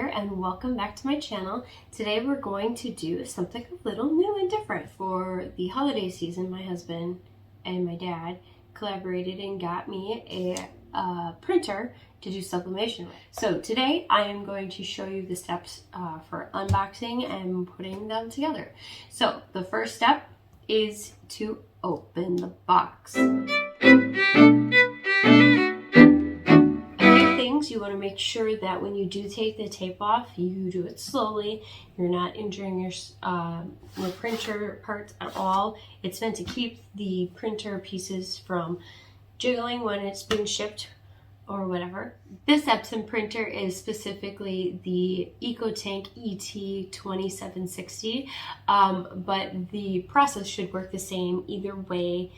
here and welcome back to my channel. Today we're going to do something a little new and different. For the holiday season, my husband and my dad collaborated and got me a printer to do sublimation with. So today I am going to show you the steps for unboxing and putting them together. So the first step is to open the box. You want to make sure that when you do take the tape off, you do it slowly. You're not injuring your printer parts at all. It's meant to keep the printer pieces from jiggling when it's being shipped or whatever. This Epson printer is specifically the EcoTank ET-2760, but the process should work the same either way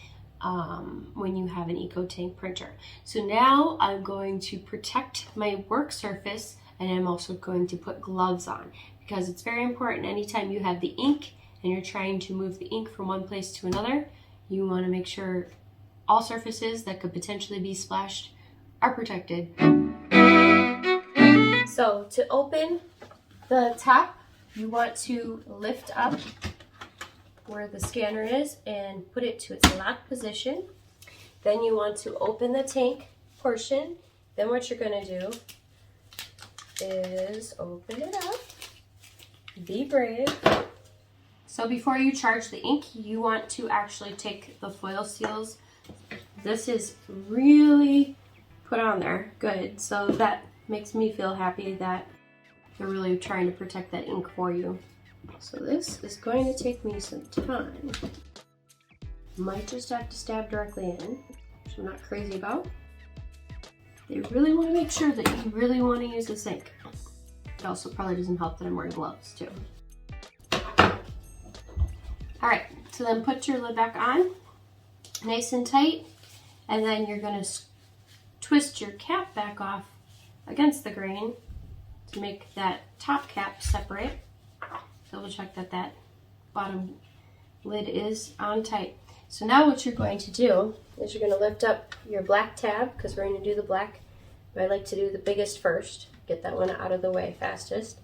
when you have an EcoTank printer. So now I'm going to protect my work surface, and I'm also going to put gloves on because it's very important. Anytime you have the ink and you're trying to move the ink from one place to another, you want to make sure all surfaces that could potentially be splashed are protected. So to open the top, you want to lift up where the scanner is and put it to its locked position. Then you want to open the tank portion. Then what you're going to do is open it up. Be brave. So before you charge the ink, you want to actually take the foil seals. This is really put on there good, so that makes me feel happy that they're really trying to protect that ink for you. So this is going to take me some time. Might just have to stab directly in, which I'm not crazy about. They really want to make sure that you really want to use this ink. It also probably doesn't help that I'm wearing gloves too. Alright, so then put your lid back on, nice and tight, and then you're going to twist your cap back off against the grain to make that top cap separate. Double check that that bottom lid is on tight. So now what you're going to do is you're going to lift up your black tab, because we're going to do the black. I like to do the biggest first, get that one out of the way fastest.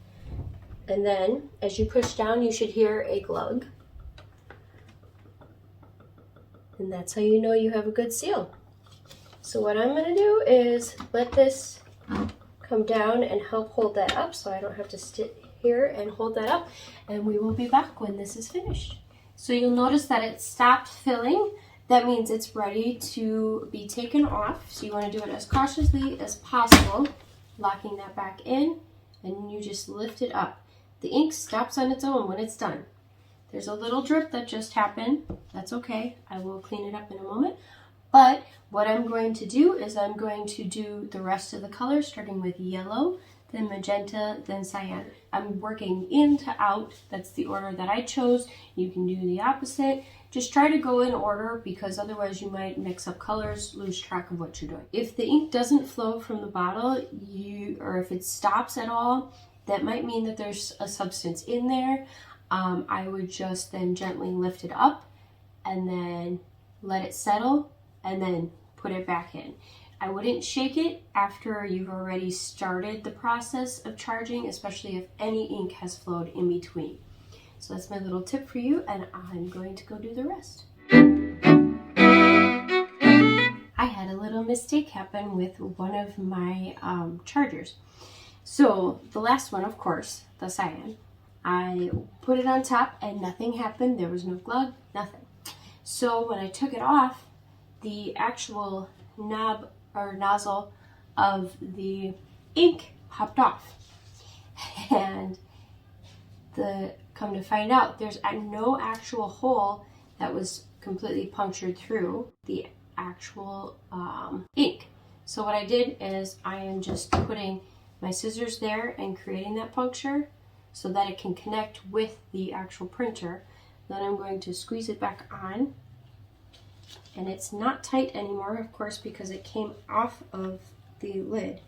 And then as you push down, you should hear a glug. And that's how you know you have a good seal. So what I'm going to do is let this come down and help hold that up so I don't have to sit here and hold that up, and we will be back when this is finished. So you'll notice that it stopped filling. That means it's ready to be taken off. So you want to do it as cautiously as possible, locking that back in, and you just lift it up. The ink stops on its own when it's done. There's a little drip that just happened. That's okay. I will clean it up in a moment. But what I'm going to do is I'm going to do the rest of the colors, starting with yellow, then magenta, then cyan. I'm working in to out. That's the order that I chose. You can do the opposite. Just try to go in order, because otherwise you might mix up colors, lose track of what you're doing. If the ink doesn't flow from the bottle, or if it stops at all, that might mean that there's a substance in there. I would just then gently lift it up and then let it settle and then put it back in. I wouldn't shake it after you've already started the process of charging, especially if any ink has flowed in between. So that's my little tip for you, and I'm going to go do the rest. I had a little mistake happen with one of my chargers. So the last one, of course, the cyan, I put it on top and nothing happened. There was no glug, nothing. So when I took it off, the actual knob or nozzle of the ink popped off, and come to find out, there's no actual hole that was completely punctured through the actual ink. So what I did is I am just putting my scissors there and creating that puncture so that it can connect with the actual printer. Then I'm going to squeeze it back on. And it's not tight anymore, of course, because it came off of the lid.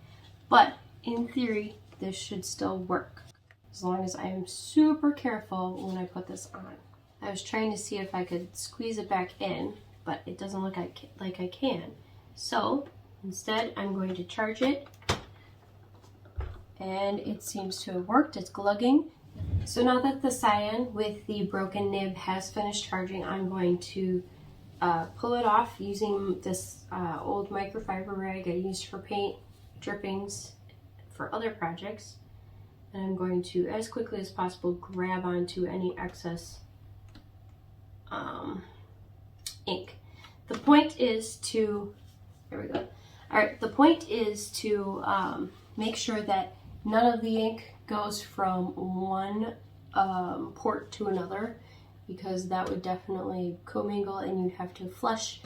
But in theory, this should still work, as long as I'm super careful when I put this on. I was trying to see if I could squeeze it back in, but it doesn't look like I can. So instead, I'm going to charge it and it seems to have worked. It's glugging. So now that the cyan with the broken nib has finished charging, I'm going to pull it off using this old microfiber rag I used for paint drippings for other projects. And I'm going to, as quickly as possible, grab onto any excess ink. The point is to, there we go. All right, the point is to make sure that none of the ink goes from one port to another, because that would definitely commingle and you'd have to flush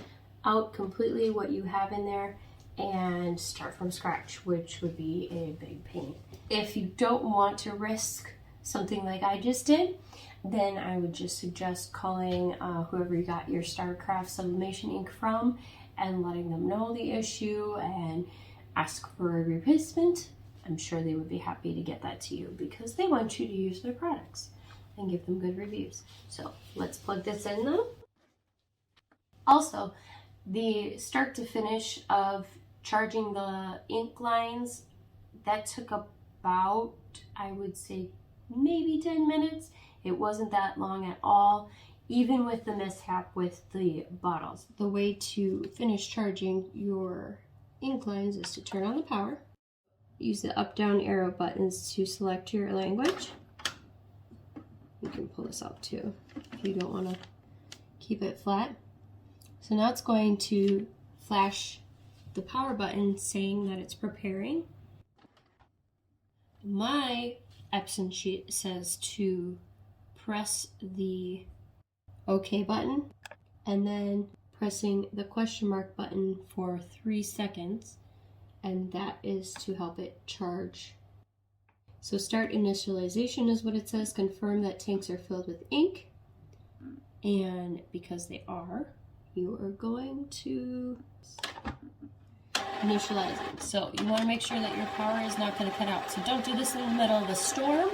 out completely what you have in there and start from scratch, which would be a big pain. If you don't want to risk something like I just did, then I would just suggest calling whoever you got your StarCraft Sublimation Ink from and letting them know the issue and ask for a replacement. I'm sure they would be happy to get that to you because they want you to use their products and give them good reviews. So let's plug this in though. Also, the start to finish of charging the ink lines, that took about, I would say, maybe 10 minutes. It wasn't that long at all, even with the mishap with the bottles. The way to finish charging your ink lines is to turn on the power. Use the up-down arrow buttons to select your language. You can pull this up too if you don't want to keep it flat. So now it's going to flash the power button saying that it's preparing. My Epson sheet says to press the OK button and then pressing the question mark button for 3 seconds, and that is to help it charge. So start initialization is what it says. Confirm that tanks are filled with ink, and because they are, you are going to initialize it. So you want to make sure that your power is not going to cut out. So don't do this in the middle of a storm.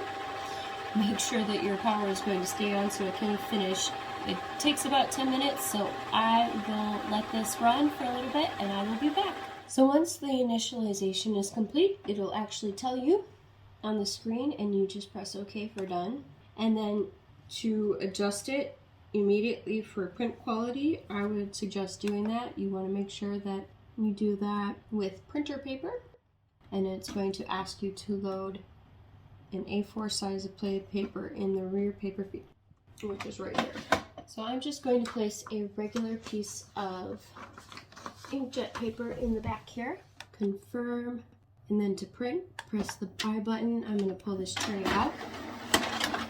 Make sure that your power is going to stay on so it can finish. It takes about 10 minutes, so I will let this run for a little bit and I will be back. So once the initialization is complete, it'll actually tell you on the screen and you just press OK for done. And then to adjust it immediately for print quality, I would suggest doing that. You want to make sure that you do that with printer paper, and it's going to ask you to load an A4 size of plated paper in the rear paper feed, which is right here. So I'm just going to place a regular piece of inkjet paper in the back here, confirm, and then to print, press the I button. I'm going to pull this tray out.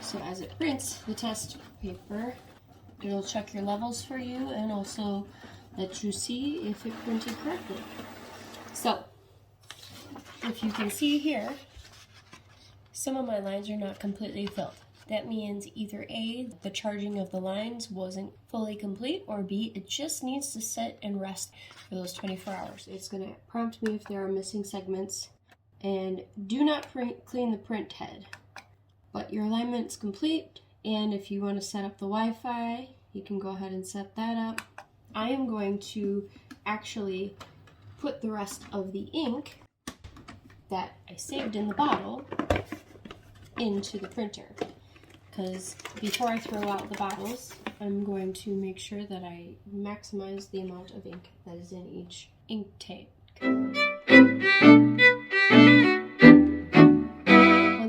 So as it prints the test paper, it'll check your levels for you and also let you see if it printed correctly. So if you can see here, some of my lines are not completely filled. That means either A, the charging of the lines wasn't fully complete, or B, it just needs to sit and rest for those 24 hours. It's going to prompt me if there are missing segments. And do not clean the print head. But your alignment's complete, and if you want to set up the Wi-Fi, you can go ahead and set that up. I am going to actually put the rest of the ink that I saved in the bottle into the printer, because before I throw out the bottles, I'm going to make sure that I maximize the amount of ink that is in each ink tank. One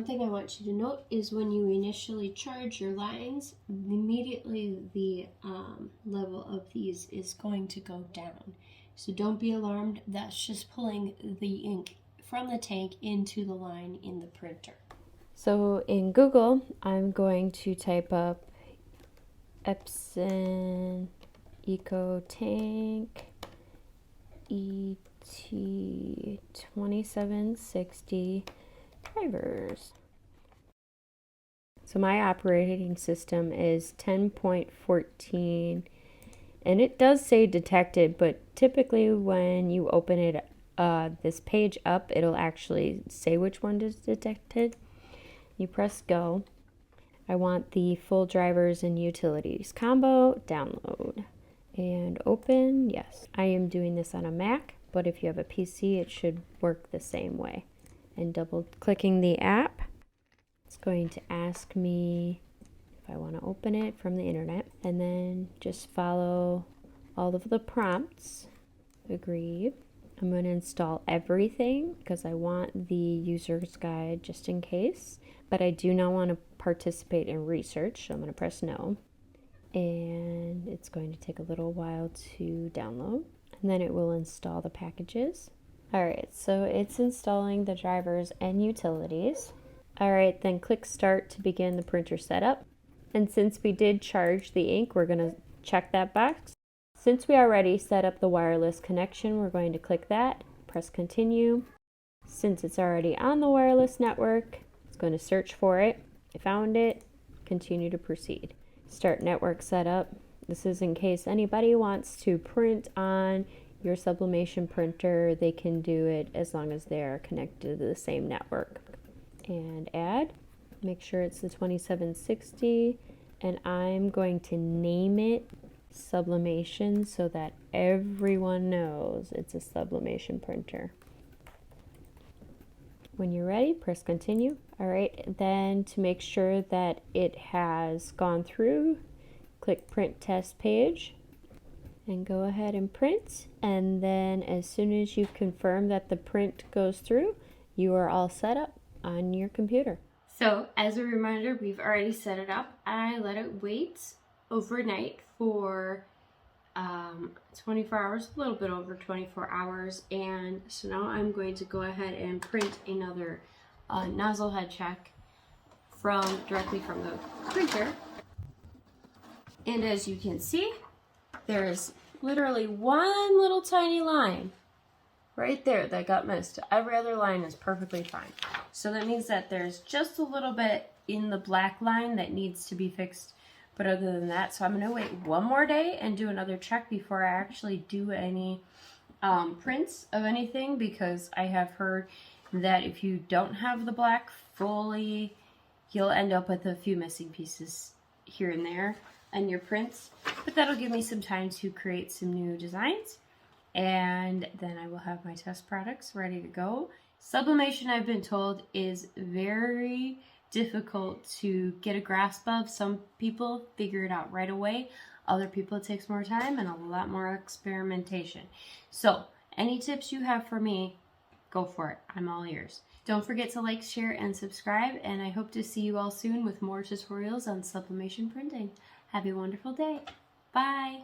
thing I want you to note is when you initially charge your lines, immediately the level of these is going to go down. So don't be alarmed, that's just pulling the ink from the tank into the line in the printer. So in Google, I'm going to type up Epson EcoTank ET-2760 drivers. So my operating system is 10.14, and it does say detected, but typically when you open it this page up, it'll actually say which one is detected. You press go. I want the full drivers and utilities combo, download, and open. Yes, I am doing this on a Mac, but if you have a PC, it should work the same way. and double clicking the app. It's going to ask me if I want to open it from the internet, and then just follow all of the prompts. Agree. I'm going to install everything because I want the user's guide just in case, but I do not want to participate in research, so I'm going to press no. And it's going to take a little while to download, and then it will install the packages. Alright, so it's installing the drivers and utilities. Alright, then click Start to begin the printer setup. And since we did charge the ink, we're going to check that box. Since we already set up the wireless connection, we're going to click that, press Continue. Since it's already on the wireless network, it's going to search for it. I found it, continue to proceed. Start network setup. This is in case anybody wants to print on your sublimation printer, they can do it as long as they are connected to the same network. And add, make sure it's the 2760, and I'm going to name it Sublimation so that everyone knows it's a sublimation printer. When you're ready, press continue. Alright, then to make sure that it has gone through, click print test page and go ahead and print. And then as soon as you've confirmed that the print goes through, you are all set up on your computer. So as a reminder, we've already set it up. I let it wait overnight for 24 hours, a little bit over 24 hours, and so now I'm going to go ahead and print another nozzle head check directly from the printer. And as you can see, there's literally one little tiny line right there that got missed. Every other line is perfectly fine. So that means that there's just a little bit in the black line that needs to be fixed. But other than that, so I'm going to wait one more day and do another check before I actually do any prints of anything, because I have heard that if you don't have the black fully, you'll end up with a few missing pieces here and there on your prints. But that'll give me some time to create some new designs, and then I will have my test products ready to go. Sublimation, I've been told, is very difficult to get a grasp of. Some people figure it out right away. Other people, it takes more time and a lot more experimentation. So any tips you have for me, go for it. I'm all ears. Don't forget to like, share, and subscribe, and I hope to see you all soon with more tutorials on sublimation printing. Have a wonderful day. Bye.